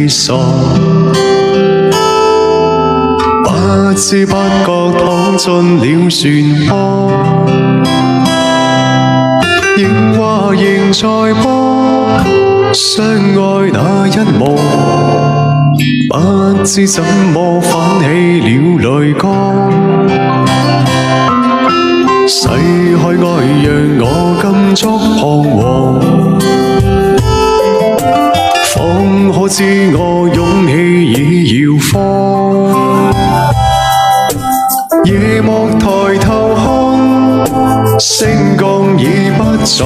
傻，不知不覺躺進了漩渦，仍話仍在播相愛那一幕，不知怎麼反起了淚歌。逝去愛讓我禁足彷徨，方可知我勇氣已搖晃。夜幕抬頭看，星光已不在，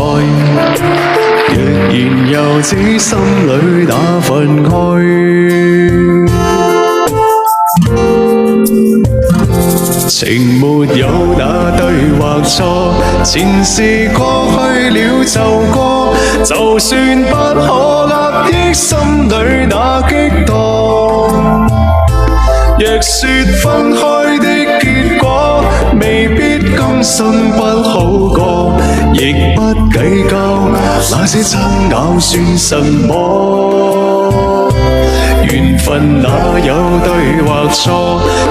若然又知心裏那份愛，情沒有那對或錯，前事過去了就過，就算不可壓抑心裏那激盪。若說分開的結果未必今生不好過，亦不計較那些爭拗算什麼。緣分哪有對或錯，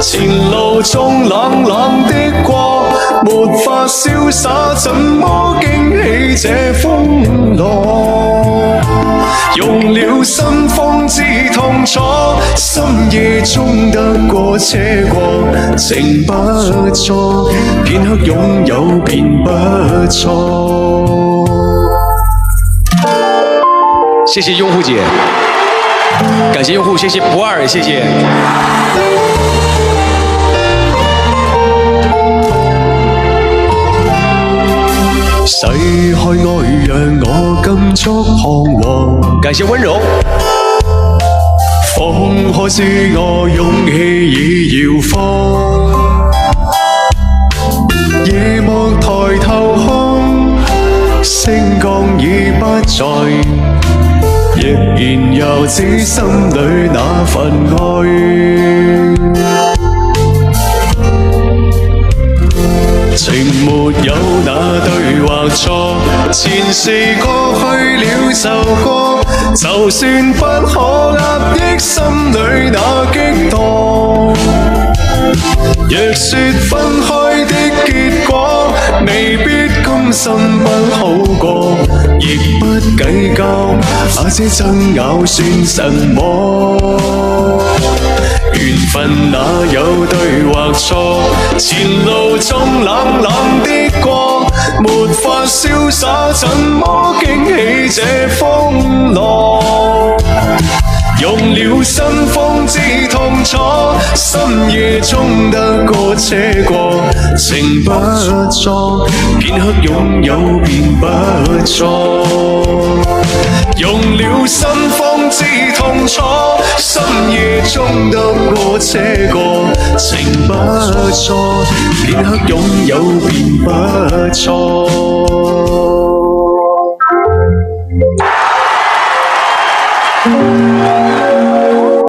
前路中冷冷的過，沒法瀟灑怎麼驚喜這風浪。用了心方知痛楚，深夜中得過且過，情不錯，片刻擁有便不錯。謝謝用戶姐，感謝用戶，謝謝不二，謝謝。逝去愛讓我禁足彷徨，感謝溫柔。方可知我勇氣已搖晃。夜幕抬頭看，星光已不在，亦然又知心裏那份愛。情沒有那對或錯，前事過去了就過，就算不可壓抑心裏那激盪。若說分開的結果未必今生不好過，亦不計較那些爭拗算什麼。緣分哪有對或錯，前路中冷冷的過，沒法瀟灑怎麼驚喜這風浪。用了心方知痛楚，深夜中得過且過，情不錯，片刻擁有便不錯。用了心方知痛楚，深夜中得過且過，情不錯，片刻擁有便不錯。